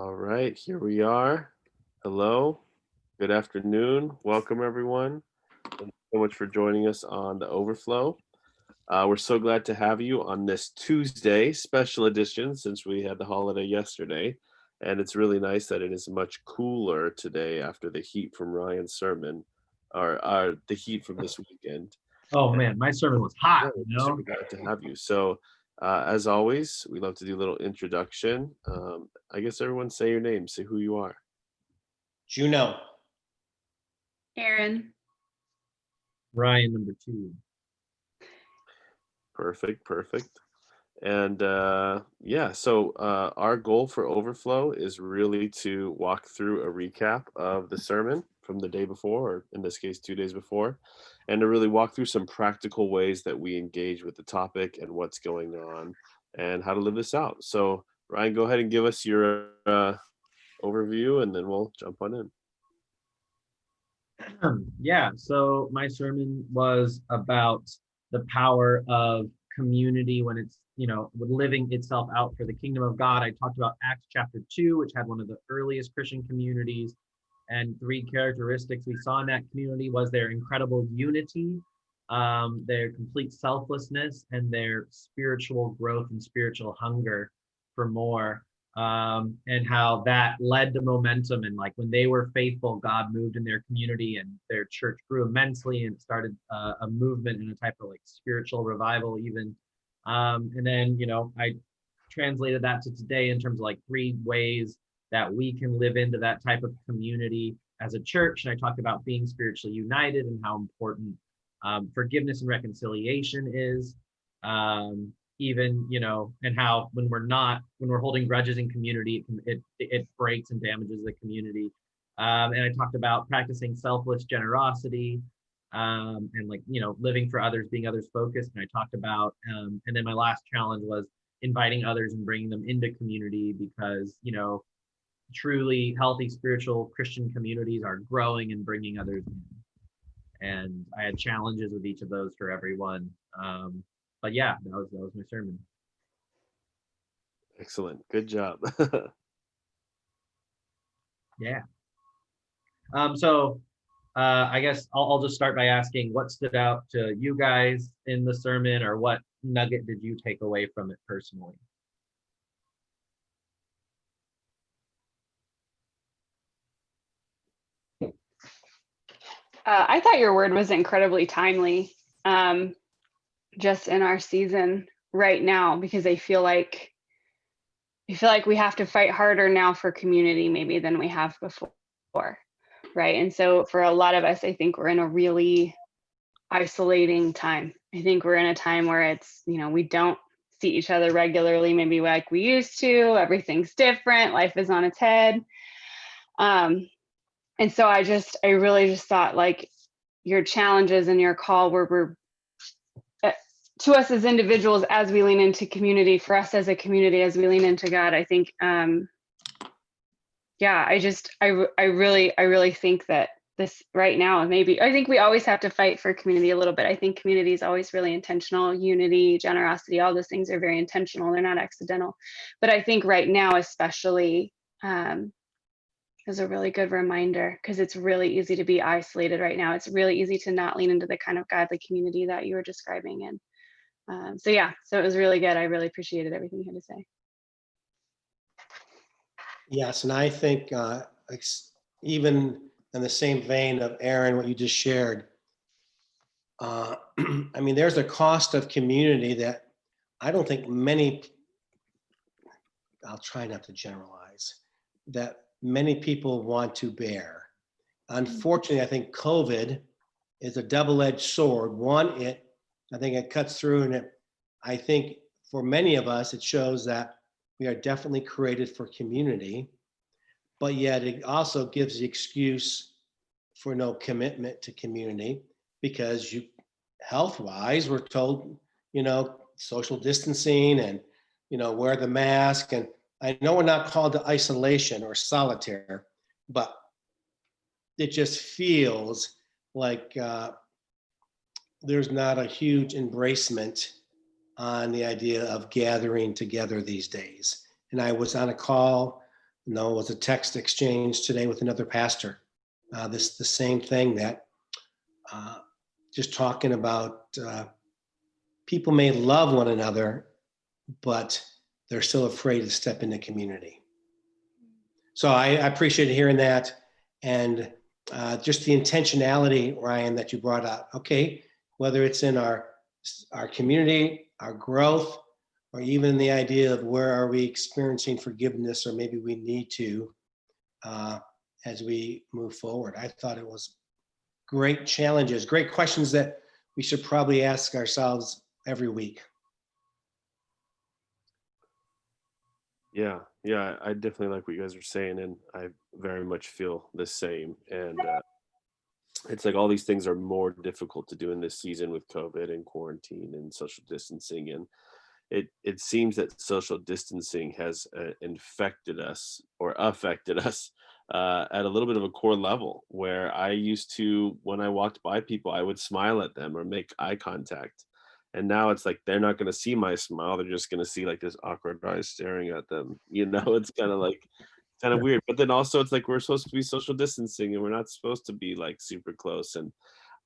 All right, here we are. Hello, good afternoon. Welcome, everyone. Thank you so much for joining us on the Overflow. We're so glad to have you on this Tuesday special edition since we had the holiday yesterday. And it's really nice that it is much cooler today after the heat from Ryan's sermon or the heat from this weekend. Oh man, my sermon was hot, We're you know? super glad to have you. So, as always, we love to do a little introduction. I guess everyone say your name, say who you are. Juno. Aaron. Ryan number 2. Perfect. And so our goal for Overflow is really to walk through a recap of the sermon from the day before, or in this case, 2 days before, and to really walk through some practical ways that we engage with the topic and what's going on and how to live this out. So, Ryan, go ahead and give us your overview, and then we'll jump on in. Yeah, so my sermon was about the power of community when it's, living itself out for the kingdom of God. I talked about Acts chapter 2, which had one of the earliest Christian communities, and 3 characteristics we saw in that community was their incredible unity, their complete selflessness, and their spiritual growth and spiritual hunger for more. And how that led to momentum, and like when they were faithful, God moved in their community and their church grew immensely and started a movement and a type of like spiritual revival even. And then I translated that to today in terms of like 3 ways that we can live into that type of community as a church. And I talked about being spiritually united and how important forgiveness and reconciliation is. Even and how when we're holding grudges in community, it breaks and damages the community. And I talked about practicing selfless generosity, and living for others, being others focused. And I talked about and then my last challenge was inviting others and bringing them into community, because truly healthy spiritual Christian communities are growing and bringing others in. And I had challenges with each of those for everyone. But yeah, that was my sermon. Excellent. Good job. Yeah. So I guess I'll just start by asking what stood out to you guys in the sermon, or what nugget did you take away from it personally? I thought your word was incredibly timely, just in our season right now, because I feel like we have to fight harder now for community maybe than we have before, right? And so for a lot of us, I think we're in a really isolating time. I think we're in a time where it's, we don't see each other regularly, maybe like we used to. Everything's different. Life is on its head. And so I really just thought like your challenges and your call were to us as individuals, as we lean into community, for us as a community, as we lean into God. I think, I really think that this right now, maybe, I think we always have to fight for community a little bit. I think community is always really intentional. Unity, generosity, all those things are very intentional. They're not accidental. But I think right now, especially, is a really good reminder, because it's really easy to be isolated right now. It's really easy to not lean into the kind of godly community that you were describing. And so it was really good. I really appreciated everything you had to say. Yes, and I think even in the same vein of Aaron, what you just shared, there's a cost of community that I don't think I'll try not to generalize, that many people want to bear. Unfortunately, I think COVID is a double-edged sword. One, I think it cuts through, and I think for many of us, it shows that we are definitely created for community, but yet it also gives the excuse for no commitment to community, because health-wise, we're told, social distancing and, wear the mask. And I know we're not called to isolation or solitaire, but it just feels like there's not a huge embracement on the idea of gathering together these days. And I was on a call No, it was a text exchange today with another pastor. The same thing, that just talking about people may love one another, but they're still afraid to step into community. So I appreciate hearing that, and just the intentionality, Ryan, that you brought up. Okay, whether it's in our community, our growth, or even the idea of where are we experiencing forgiveness, or maybe we need to as we move forward. I thought it was great challenges, great questions that we should probably ask ourselves every week. Yeah, I definitely like what you guys are saying, and I very much feel the same. And it's like all these things are more difficult to do in this season with COVID and quarantine and social distancing, and it seems that social distancing has infected us or affected us at a little bit of a core level, where I used to, when I walked by people, I would smile at them or make eye contact. And now it's like they're not going to see my smile. They're just going to see like this awkward eyes staring at them. It's kind of weird. But then also it's like we're supposed to be social distancing and we're not supposed to be like super close. And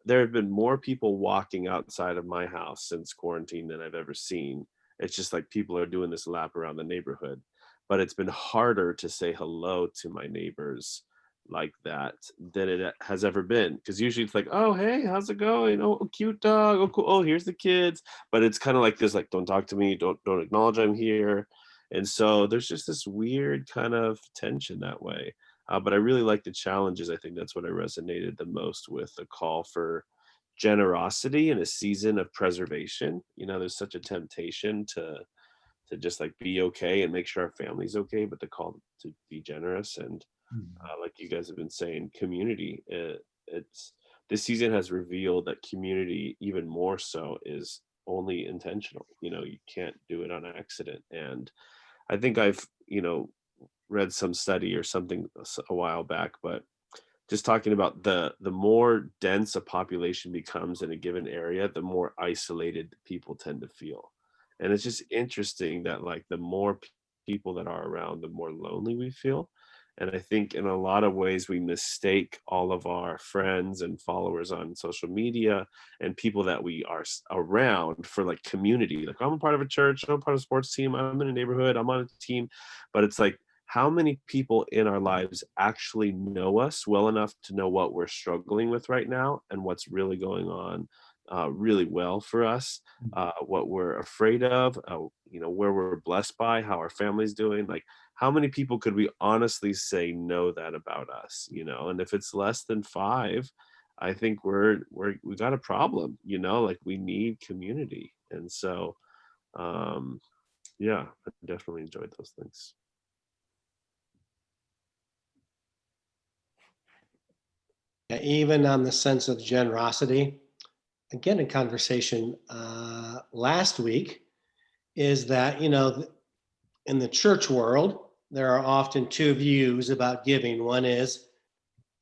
there have been more people walking outside of my house since quarantine than I've ever seen. It's just like people are doing this lap around the neighborhood. But it's been harder to say hello to my neighbors like that than it has ever been. Because usually it's like, oh, hey, how's it going? Oh, cute dog. Oh, cool. Oh, here's the kids. But it's kind of like this, like, don't talk to me. Don't acknowledge I'm here. And so there's just this weird kind of tension that way. But I really like the challenges. I think that's what I resonated the most with, the call for generosity in a season of preservation. There's such a temptation to just like be okay and make sure our family's okay, but the call to be generous and like you guys have been saying, community. It's this season has revealed that community, even more so, is only intentional. You can't do it on accident. And I think I've read some study or something a while back, but just talking about the more dense a population becomes in a given area, the more isolated people tend to feel. And it's just interesting that like the more people that are around, the more lonely we feel. And I think in a lot of ways we mistake all of our friends and followers on social media and people that we are around for like community. Like, I'm a part of a church, I'm a part of a sports team, I'm in a neighborhood, I'm on a team. But it's like, how many people in our lives actually know us well enough to know what we're struggling with right now and what's really going on really well for us, what we're afraid of, where we're blessed by, how our family's doing. Like, how many people could we honestly say know that about us? And if it's less than 5, I think we got a problem. Like, we need community. And so yeah, I definitely enjoyed those things. Even on the sense of generosity, again, a conversation last week is that, in the church world, there are often two views about giving. One is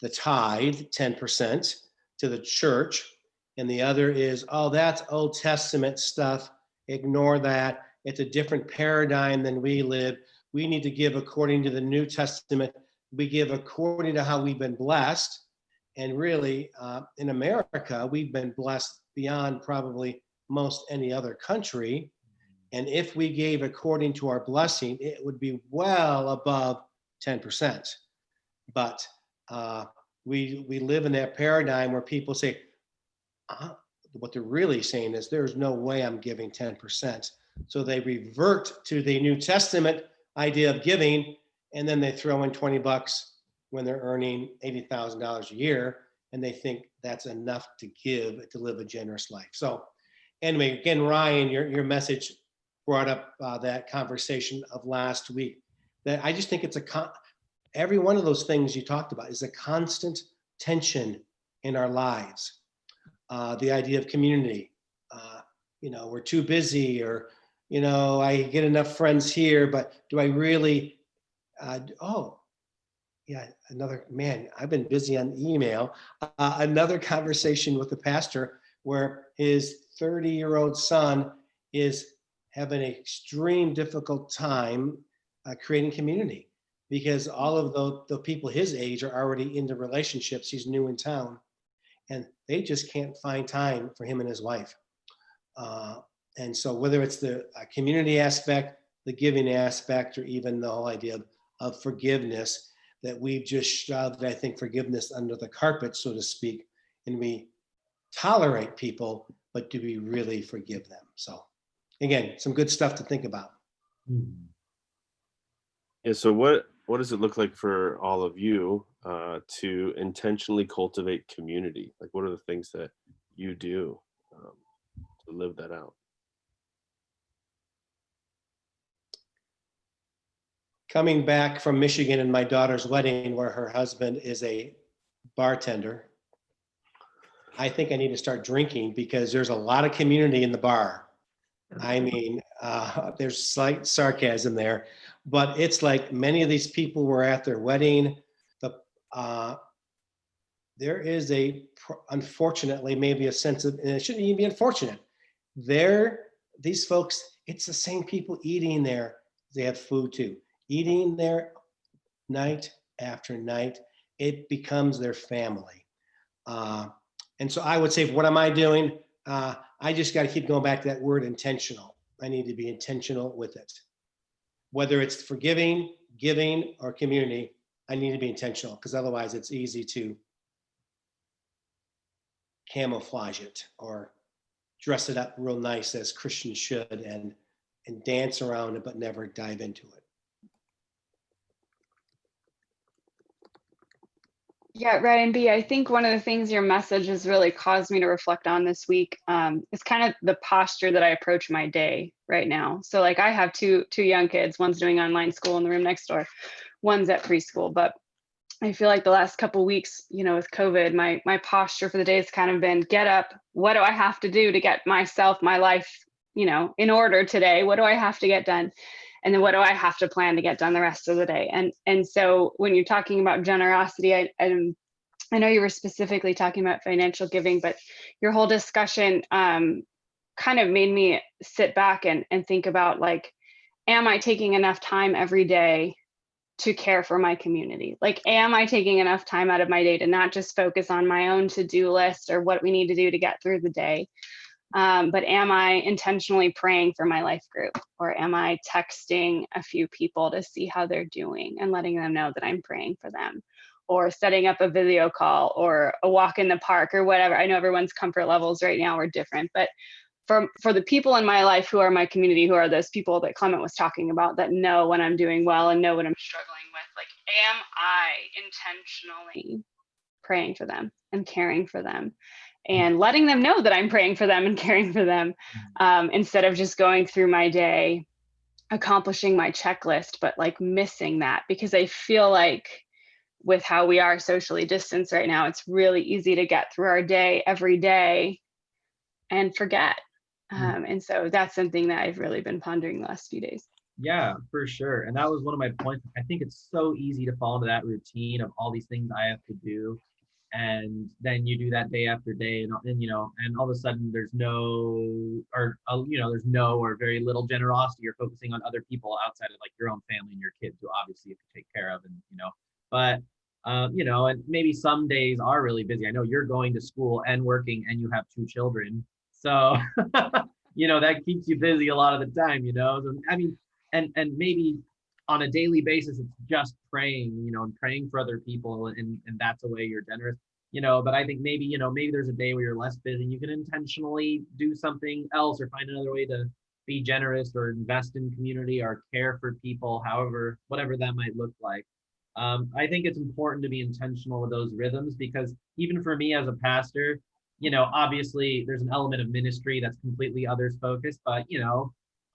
the tithe, 10% to the church, and the other is, oh, that's Old Testament stuff. Ignore that. It's a different paradigm than we live. We need to give according to the New Testament. We give according to how we've been blessed. And really, in America, we've been blessed beyond probably most any other country. And if we gave according to our blessing, it would be well above 10%. But we live in that paradigm where people say, what they're really saying is, there's no way I'm giving 10%. So they revert to the New Testament idea of giving, and then they throw in 20 bucks when they're earning $80,000 a year, and they think that's enough to give to live a generous life. So anyway, again, Ryan, your message brought up that conversation of last week. That I just think it's every one of those things you talked about is a constant tension in our lives. The idea of community, we're too busy, or, I get enough friends here, but do I really, I've been busy on email. Another conversation with the pastor where his 30-year-old son is having an extreme difficult time creating community. because all of the people his age are already into relationships. He's new in town, and they just can't find time for him and his wife. Uh, and so whether it's the community aspect, the giving aspect, or even the whole idea of forgiveness, that we've just shoved, I think, forgiveness under the carpet, so to speak, and we tolerate people, but do we really forgive them? So again, some good stuff to think about. Mhm. Yeah, so what does it look like for all of you to intentionally cultivate community? Like, what are the things that you do to live that out? Coming back from Michigan and my daughter's wedding, where her husband is a bartender, I think I need to start drinking because there's a lot of community in the bar. I mean, there's slight sarcasm there, but it's like many of these people were at their wedding. The there is unfortunately, maybe a sense of, and it shouldn't even be unfortunate. These folks, it's the same people eating there. They have food too, eating there night after night. It becomes their family. Uh, and so I would say, what am I doing? I just got to keep going back to that word intentional. I need to be intentional with it. Whether it's forgiving, giving, or community, I need to be intentional because otherwise it's easy to camouflage it or dress it up real nice as Christians should and dance around it, but never dive into it. Yeah, Ryan B, I think one of the things your message has really caused me to reflect on this week is kind of the posture that I approach my day right now. So like I have two young kids, one's doing online school in the room next door, one's at preschool, but I feel like the last couple of weeks, with COVID, my posture for the day has kind of been get up. What do I have to do to get myself, my life, in order today? What do I have to get done? And then what do I have to plan to get done the rest of the day? And so when you're talking about generosity, I know you were specifically talking about financial giving, but your whole discussion kind of made me sit back and think about like, am I taking enough time every day to care for my community? Like, am I taking enough time out of my day to not just focus on my own to-do list or what we need to do to get through the day, but am I intentionally praying for my life group, or am I texting a few people to see how they're doing and letting them know that I'm praying for them, or setting up a video call or a walk in the park or whatever? I know everyone's comfort levels right now are different, but for the people in my life who are my community, who are those people that Clement was talking about that know when I'm doing well and know what I'm struggling with, like, am I intentionally praying for them and caring for them and letting them know that I'm praying for them and caring for them, instead of just going through my day accomplishing my checklist, but like missing that? Because I feel like with how we are socially distanced right now, it's really easy to get through our day every day and forget. And so that's something that I've really been pondering the last few days. Yeah, for sure. And that was one of my points. I think it's so easy to fall into that routine of all these things I have to do. And then you do that day after day, and all of a sudden there's there's no or very little generosity. You're focusing on other people outside of like your own family and your kids, who obviously you have to take care of, but and maybe some days are really busy. I know you're going to school and working and you have 2 children. So, that keeps you busy a lot of the time, So, I mean, and maybe on a daily basis, it's just praying, and praying for other people, and that's a way you're generous, but I think maybe there's a day where you're less busy. You can intentionally do something else or find another way to be generous or invest in community or care for people, whatever that might look like. I think it's important to be intentional with those rhythms, because even for me as a pastor, obviously there's an element of ministry that's completely others focused, but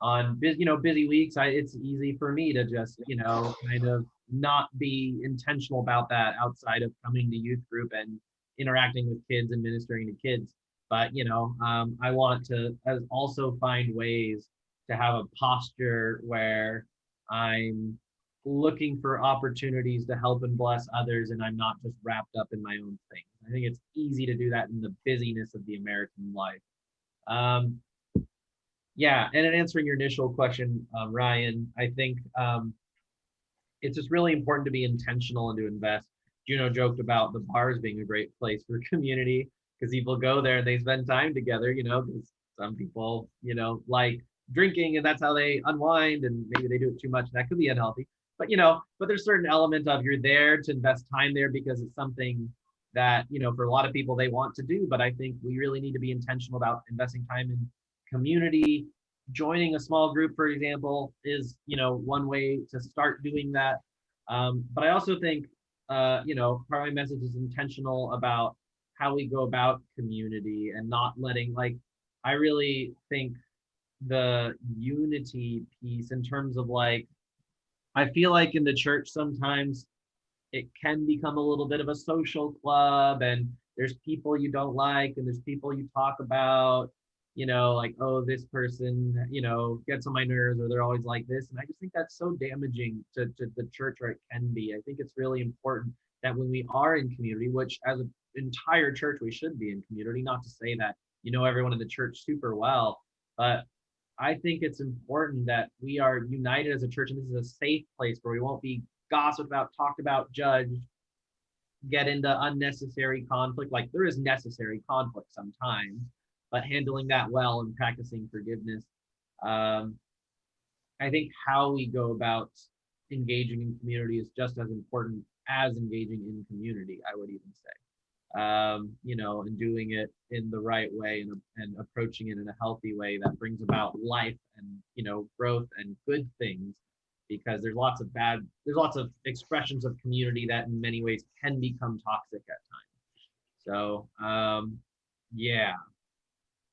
on busy weeks, it's easy for me to just kind of not be intentional about that outside of coming to youth group and interacting with kids and ministering to kids. But I want to also find ways to have a posture where I'm looking for opportunities to help and bless others, and I'm not just wrapped up in my own things. I think it's easy to do that in the busyness of the American life. Yeah, and in answering your initial question, Ryan, I think it's just really important to be intentional and to invest. Juno joked about the bars being a great place for community because people go there and they spend time together, because some people, like drinking and that's how they unwind, and maybe they do it too much and that could be unhealthy. But there's certain element of you're there to invest time there because it's something that, for a lot of people they want to do. But I think we really need to be intentional about investing time in community. Joining a small group, for example, is, one way to start doing that. But I also think, part of my message is intentional about how we go about community and not letting, I really think the unity piece in terms of I feel like in the church sometimes it can become a little bit of a social club, and there's people you don't like and there's people you talk about, oh, this person, gets on my nerves, or they're always like this. And I just think that's so damaging to the church, or it can be. I think it's really important that when we are in community, which as an entire church, we should be in community, not to say that, everyone in the church super well, but I think it's important that we are united as a church, and this is a safe place where we won't be gossiped about, talked about, judged, get into unnecessary conflict. Like there is necessary conflict sometimes, but handling that well and practicing forgiveness. I think how we go about engaging in community is just as important as engaging in community, I would even say. And doing it in the right way and approaching it in a healthy way that brings about life and, growth and good things, because there's lots of expressions of community that in many ways can become toxic at times. So, yeah,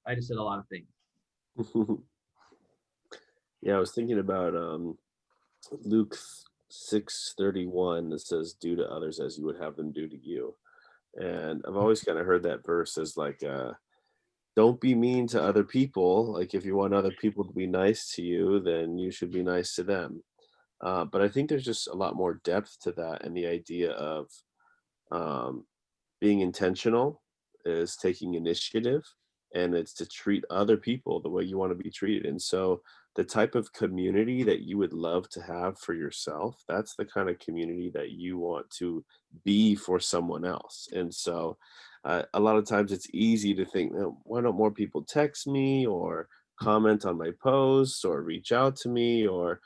I just said a lot of things. Yeah, I was thinking about Luke 6:31 that says, "Do to others as you would have them do to you." And I've always kind of heard that verse as don't be mean to other people. Like if you want other people to be nice to you, then you should be nice to them. But I think there's just a lot more depth to that, and the idea of um, being intentional is taking initiative, and it's to treat other people the way you want to be treated. And so the type of community that you would love to have for yourself, that's the kind of community that you want to be for someone else. And so a lot of times it's easy to think, "Oh, why don't more people text me or comment on my posts or reach out to me or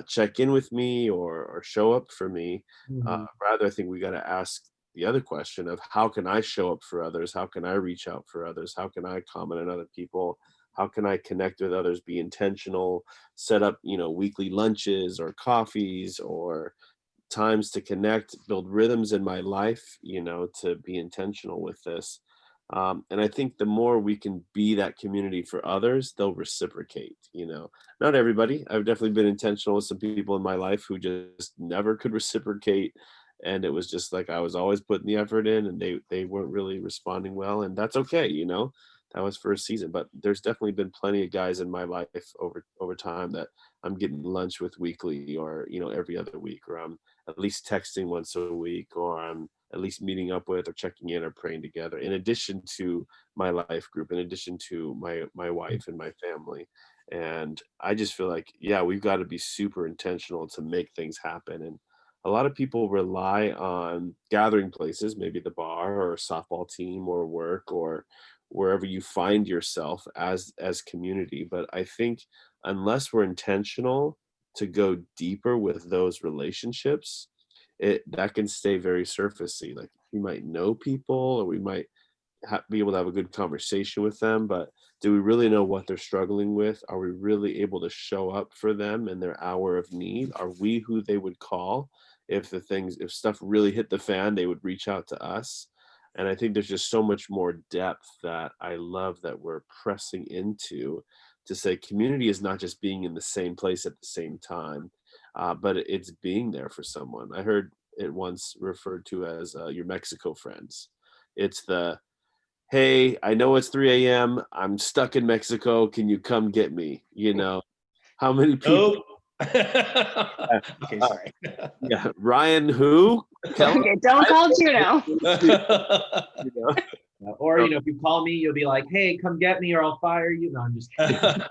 check in with me or show up for me?" Mm-hmm. Rather, I think we got to ask the other question of how can I show up for others? How can I reach out for others? How can I comment on other people? How can I connect with others, be intentional, set up, weekly lunches or coffees or times to connect, build rhythms in my life, to be intentional with this. And I think the more we can be that community for others, they'll reciprocate. Not everybody. I've definitely been intentional with some people in my life who just never could reciprocate. And it was just like I was always putting the effort in and they weren't really responding well. And that's okay. That was for a season. But there's definitely been plenty of guys in my life over time that I'm getting lunch with weekly or, every other week, or I'm at least texting once a week, or I'm at least meeting up with or checking in or praying together, in addition to my life group, in addition to my wife and my family. And I just feel like, yeah, we've got to be super intentional to make things happen. And a lot of people rely on gathering places, maybe the bar or a softball team or work or wherever you find yourself as community. But I think unless we're intentional to go deeper with those relationships, that can stay very surfacey. Like we might know people or we might be able to have a good conversation with them, but do we really know what they're struggling with? Are we really able to show up for them in their hour of need? Are we who they would call if stuff really hit the fan? They would reach out to us. And I think there's just so much more depth that I love that we're pressing into, to say community is not just being in the same place at the same time, but it's being there for someone. I heard it once referred to as your Mexico friends. It's the, "Hey, I know it's 3 a.m. I'm stuck in Mexico. Can you come get me?" How many people? Oh. Okay, sorry. Yeah, Ryan, who? Kelly? Okay, don't call Juno. You know? Or, if you call me, you'll be like, hey, come get me or I'll fire you. No, I'm just kidding.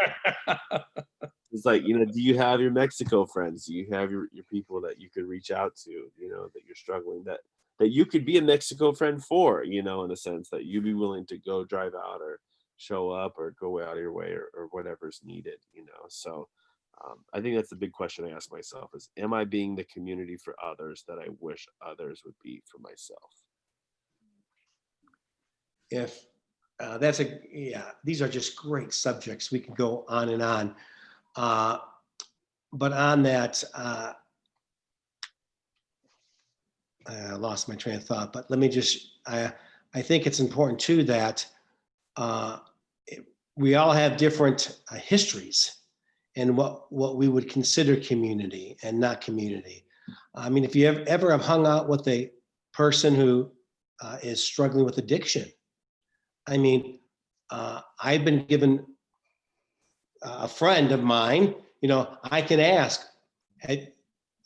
It's like, you know, do you have your Mexico friends? Do you have your people that you could reach out to, you know, that you're struggling, that you could be a Mexico friend for, you know, in a sense that you'd be willing to go drive out or show up or go out of your way or whatever's needed, you know. So I think that's the big question I ask myself is, am I being the community for others that I wish others would be for myself? If yeah, these are just great subjects. We can go on and on. But on that, I lost my train of thought, but let me just, I think it's important too that uh, we all have different histories and what we would consider community and not community. I mean, if you ever have hung out with a person who is struggling with addiction, I mean, I've been given a friend of mine, you know, I can ask, hey,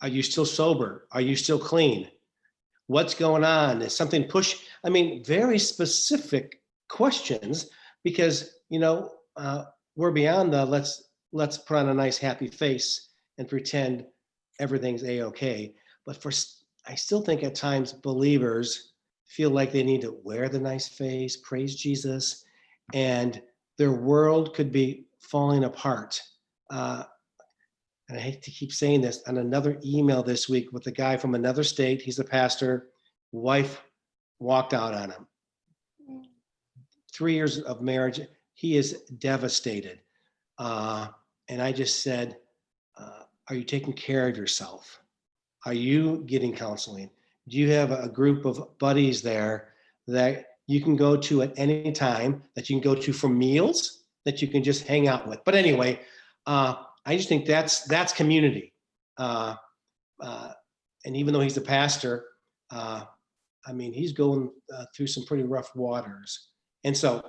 are you still sober? Are you still clean? What's going on? Is something push? I mean, very specific questions because, you know, we're beyond the let's put on a nice happy face and pretend everything's a-okay. But I still think at times believers feel like they need to wear the nice face, praise Jesus, and their world could be falling apart. And I hate to keep saying this, on another email this week with a guy from another state, he's a pastor, wife walked out on him. 3 years of marriage, he is devastated. And I just said, are you taking care of yourself? Are you getting counseling? Do you have a group of buddies there that you can go to at any time, that you can go to for meals, that you can just hang out with? But anyway, I just think that's community. And even though he's a pastor, I mean, he's going through some pretty rough waters. And so,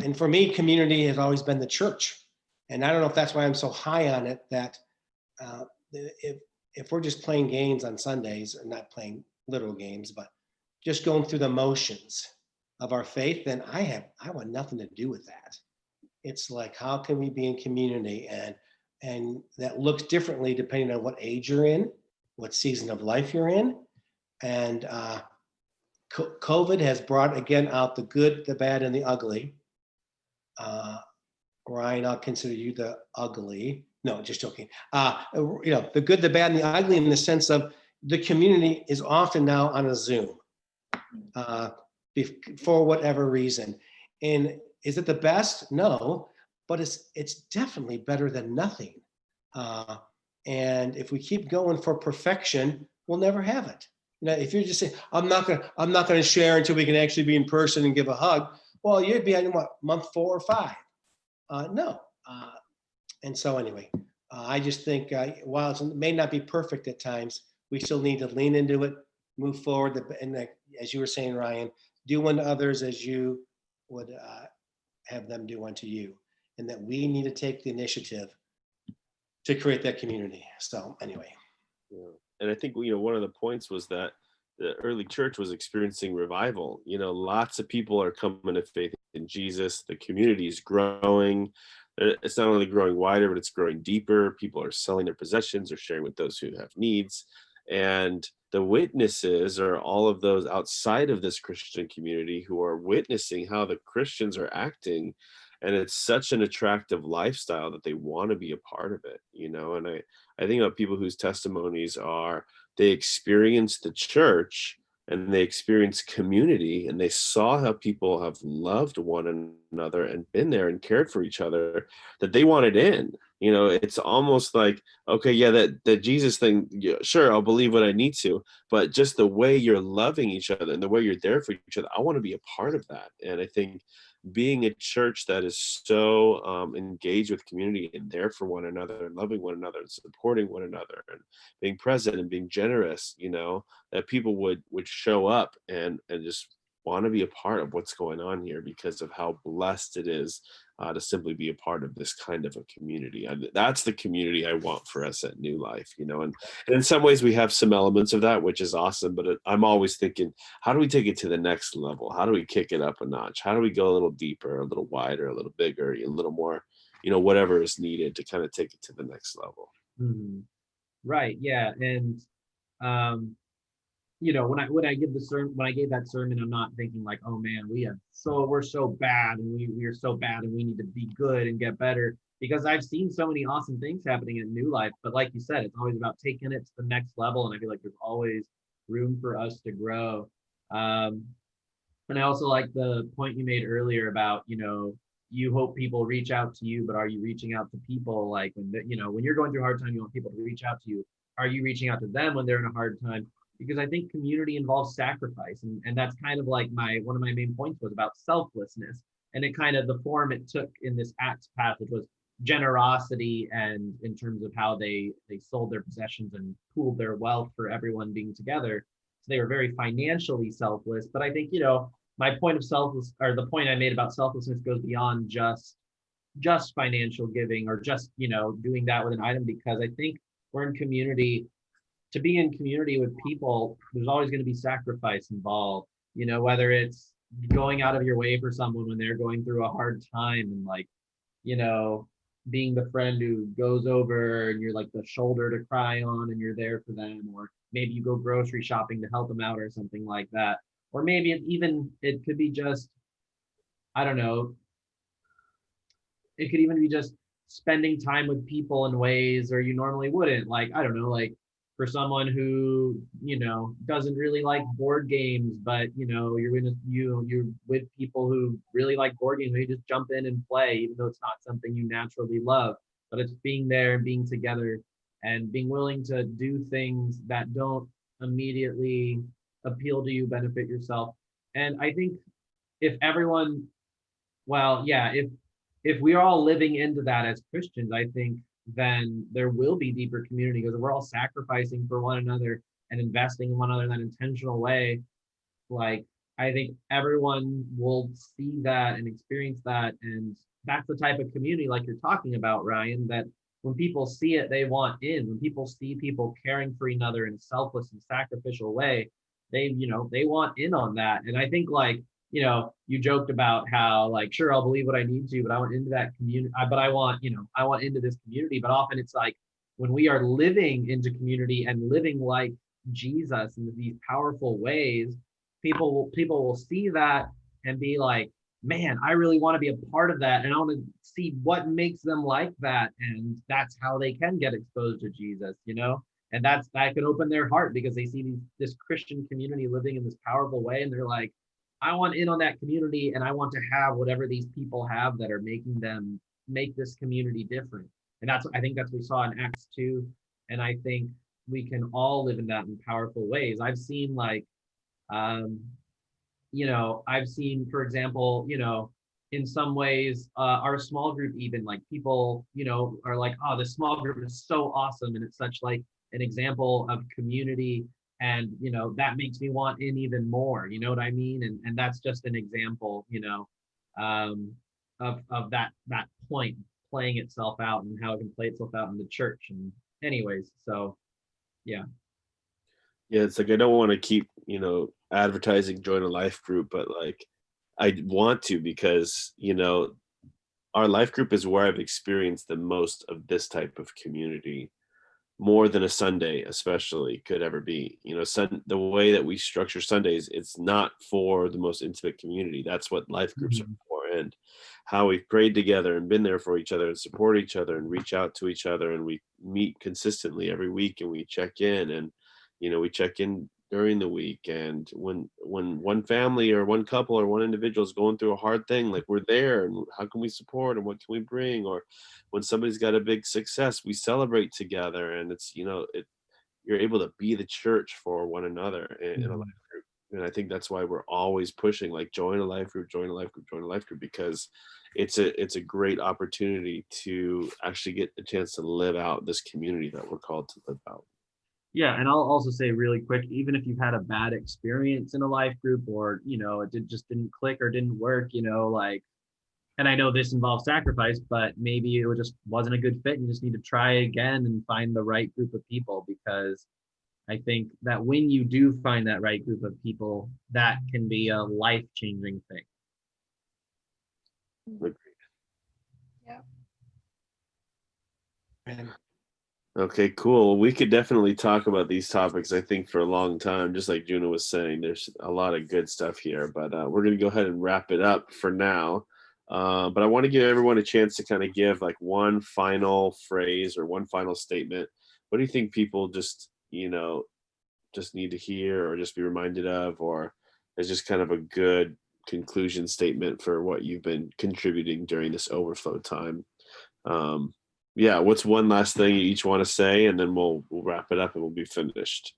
and for me, community has always been the church. And I don't know if that's why I'm so high on it, that if we're just playing games on Sundays, and not playing literal games, but just going through the motions of our faith, then I want nothing to do with that. It's like, how can we be in community? And that looks differently depending on what age you're in, what season of life you're in. And COVID has brought again out the good, the bad, and the ugly. Ryan, I'll consider you the ugly. No, just joking. You know, the good, the bad, and the ugly, in the sense of the community is often now on a Zoom for whatever reason. And is it the best? No, but it's definitely better than nothing. And if we keep going for perfection, we'll never have it. You know, if you're just saying, I'm not gonna share until we can actually be in person and give a hug, well, you'd be on what, month 4 or 5? No. And so anyway, I just think while it may not be perfect at times, we still need to lean into it, move forward, and as you were saying, Ryan, do unto others as you would have them do unto you, and that we need to take the initiative to create that community. So anyway. Yeah. And I think, you know, one of the points was that the early church was experiencing revival. You know, lots of people are coming to faith in Jesus. The community is growing. It's not only growing wider, but it's growing deeper. People are selling their possessions or sharing with those who have needs. And the witnesses are all of those outside of this Christian community who are witnessing how the Christians are acting. And it's such an attractive lifestyle that they want to be a part of it, you know. And I think about people whose testimonies are, they experienced the church and they experienced community, and they saw how people have loved one another and been there and cared for each other, that they wanted in. You know, it's almost like, okay, yeah, that Jesus thing, yeah, sure, I'll believe what I need to, but just the way you're loving each other and the way you're there for each other, I want to be a part of that. And I think being a church that is so engaged with community and there for one another and loving one another and supporting one another and being present and being generous, you know, that people would show up and just want to be a part of what's going on here because of how blessed it is to simply be a part of this kind of a community. That's the community I want for us at New Life, you know, and in some ways we have some elements of that, which is awesome, but I'm always thinking, how do we take it to the next level? How do we kick it up a notch? How do we go a little deeper, a little wider, a little bigger, a little more, whatever is needed to kind of take it to the next level. Mhm. Right. Yeah. And when I give the sermon, when I gave that sermon, I'm not thinking like, oh man, we're so bad, and we are so bad, and we need to be good and get better. Because I've seen so many awesome things happening in New Life, but like you said, it's always about taking it to the next level, and I feel like there's always room for us to grow. Um, and I also like the point you made earlier about, you hope people reach out to you, but are you reaching out to people? Like when you're going through a hard time, you want people to reach out to you. Are you reaching out to them when they're in a hard time? Because I think community involves sacrifice. And that's kind of like one of my main points was about selflessness. And it kind of the form it took in this Acts passage was generosity, and in terms of how they sold their possessions and pooled their wealth for everyone being together. So they were very financially selfless. But I think, my point of selfless, or the point I made about selflessness, goes beyond just financial giving, or just doing that with an item, because I think we're in community. To be in community with people, there's always going to be sacrifice involved, whether it's going out of your way for someone when they're going through a hard time, and like, being the friend who goes over and you're like the shoulder to cry on and you're there for them, or maybe you go grocery shopping to help them out or something like that. Or maybe it could be just, I don't know, it could even be just spending time with people in ways or you normally wouldn't. Like, I don't know, like for someone who, doesn't really like board games, but you're with people who really like board games, you just jump in and play, even though it's not something you naturally love. But it's being there and being together and being willing to do things that don't immediately appeal to you, benefit yourself. And I think if everyone, well, yeah, if we are all living into that as Christians, I think then there will be deeper community, because we're all sacrificing for one another and investing in one another in that intentional way. Like, I think everyone will see that and experience that. And that's the type of community, like you're talking about, Ryan, that when people see it, they want in. When people see people caring for each other in a selfless and sacrificial way, they want in on that. And I think, like, you joked about how, like, sure, I'll believe what I need to, but I want into that community, but I want into this community. But often it's like, when we are living into community and living like Jesus in these powerful ways, people will see that and be like, man, I really want to be a part of that, and I want to see what makes them like that. And that's how they can get exposed to Jesus, and that can open their heart, because they see this Christian community living in this powerful way, and they're like, I want in on that community, and I want to have whatever these people have that are making them make this community different. And I think that's what we saw in Acts 2. And I think we can all live in that in powerful ways. I've seen, like, for example, in some ways, our small group, even, like, people, are like, oh, the small group is so awesome. And it's such like an example of community. And, that makes me want in even more, you know what I mean? And that's just an example, of that point playing itself out, and how it can play itself out in the church. And anyways, so yeah. Yeah, it's like I don't want to keep, advertising join a life group, but like I want to, because, our life group is where I've experienced the most of this type of community, more than a Sunday especially could ever be. The way that we structure Sundays, it's not for the most intimate community. That's what life groups are for. And how we've prayed together and been there for each other and support each other and reach out to each other, and we meet consistently every week, and we check in, and we check in during the week. And when one family or one couple or one individual is going through a hard thing, like, we're there, and how can we support, and what can we bring? Or when somebody's got a big success, we celebrate together. And it's, you're able to be the church for one another in a life group. And I think that's why we're always pushing, like, join a life group, join a life group, join a life group, because it's a great opportunity to actually get the chance to live out this community that we're called to live out. Yeah, and I'll also say really quick, even if you've had a bad experience in a life group, or just didn't click or didn't work, like, and I know this involves sacrifice, but maybe it just wasn't a good fit. You just need to try again and find the right group of people, because I think that when you do find that right group of people, that can be a life-changing thing. Agreed. Yeah. Man. Okay, cool. We could definitely talk about these topics, I think, for a long time. Just like Juna was saying, there's a lot of good stuff here, but we're going to go ahead and wrap it up for now. But I want to give everyone a chance to kind of give like one final phrase or one final statement. What do you think people just, just need to hear or just be reminded of, or is just kind of a good conclusion statement for what you've been contributing during this overflow time? Um, yeah, what's one last thing you each want to say, and then we'll wrap it up and we'll be finished.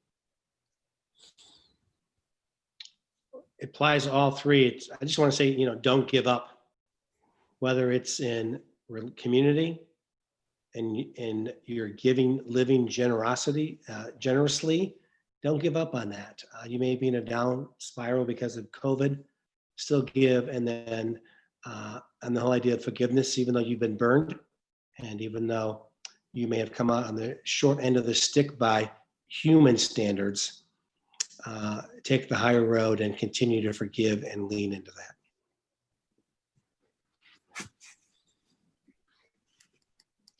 It applies to all three. I just want to say, don't give up, whether it's in community and you're living generously. Don't give up on that. You may be in a down spiral because of COVID. Still give, and then and the whole idea of forgiveness, even though you've been burned, and even though you may have come out on the short end of the stick by human standards, take the higher road and continue to forgive and lean into that.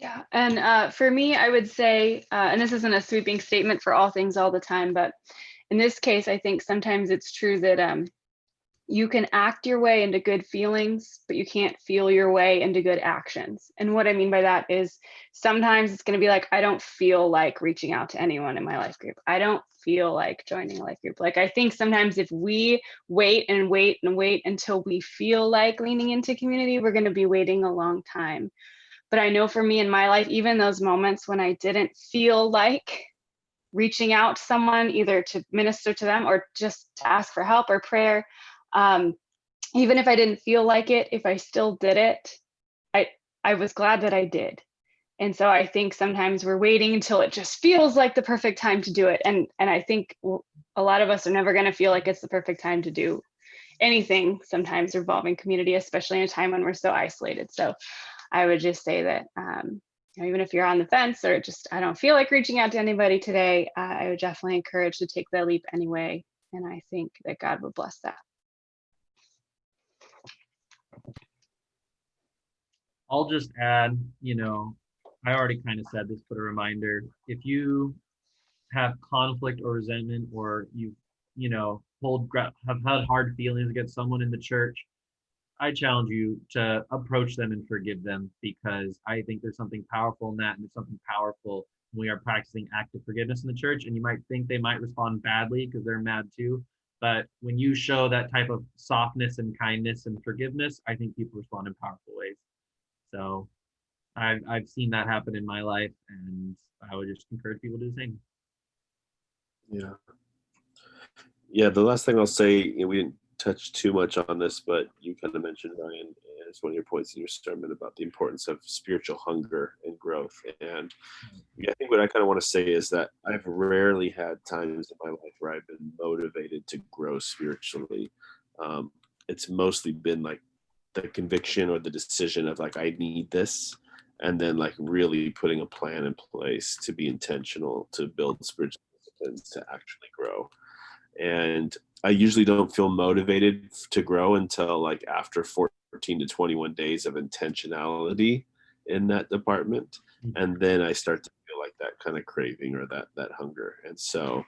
Yeah, and for me, I would say, and this isn't a sweeping statement for all things all the time, but in this case, I think sometimes it's true that you can act your way into good feelings, but you can't feel your way into good actions. And what I mean by that is sometimes it's going to be like, I don't feel like reaching out to anyone in my life group. I don't feel like joining a life group. Like, I think sometimes if we wait and wait and wait until we feel like leaning into community, we're going to be waiting a long time. But I know for me in my life, even those moments when I didn't feel like reaching out to someone, either to minister to them or just to ask for help or prayer, even if I didn't feel like it, if I still did it, I was glad that I did. And so I think sometimes we're waiting until it just feels like the perfect time to do it. And I think a lot of us are never going to feel like it's the perfect time to do anything, sometimes involving community, especially in a time when we're so isolated. So I would just say that even if you're on the fence or just, I don't feel like reaching out to anybody today, I would definitely encourage to take the leap anyway. And I think that God would bless that. I'll just add, I already kind of said this, but a reminder, if you have conflict or resentment, or have had hard feelings against someone in the church, I challenge you to approach them and forgive them, because I think there's something powerful in that, and there's something powerful when we are practicing active forgiveness in the church. And you might think they might respond badly because they're mad too, but when you show that type of softness and kindness and forgiveness, I think people respond in powerful ways. So I've seen that happen in my life, and I would just encourage people to do the same. Yeah. Yeah, the last thing I'll say, we didn't touch too much on this, but you kind of mentioned, Ryan, as one of your points in your sermon about the importance of spiritual hunger and growth. And I think what I kind of want to say is that I've rarely had times in my life where I've been motivated to grow spiritually. It's mostly been like the conviction or the decision of like, I need this. And then like really putting a plan in place to be intentional, to build spiritual disciplines, to actually grow. And I usually don't feel motivated to grow until like after 14 to 21 days of intentionality in that department. And then I start to feel like that kind of craving or that hunger. And so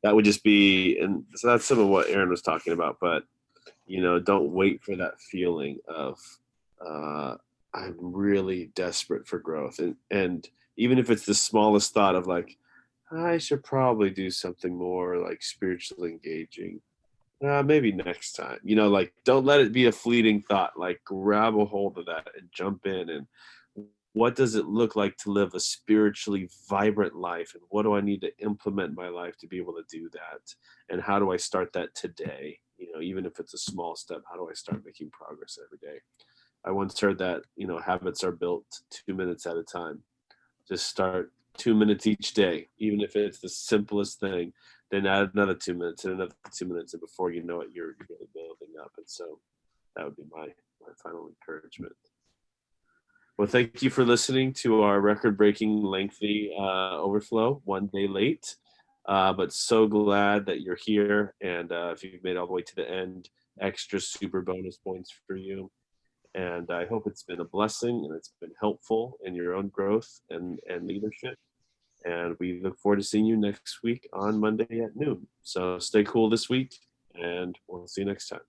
that would just be, and so that's some of what Aaron was talking about, but don't wait for that feeling of, I'm really desperate for growth. And even if it's the smallest thought of like, I should probably do something more like spiritually engaging. Maybe next time, like don't let it be a fleeting thought, like grab a hold of that and jump in. And what does it look like to live a spiritually vibrant life? And what do I need to implement in my life to be able to do that? And how do I start that today? Even if it's a small step, how do I start making progress every day? I once heard that, habits are built 2 minutes at a time. Just start 2 minutes each day, even if it's the simplest thing, then add another 2 minutes and another 2 minutes. And before you know it, you're really building up. And so that would be my final encouragement. Well, thank you for listening to our record-breaking lengthy overflow, one day late. But so glad that you're here. And if you've made it all the way to the end, extra super bonus points for you. And I hope it's been a blessing and it's been helpful in your own growth and leadership. And we look forward to seeing you next week on Monday at noon. So stay cool this week, and we'll see you next time.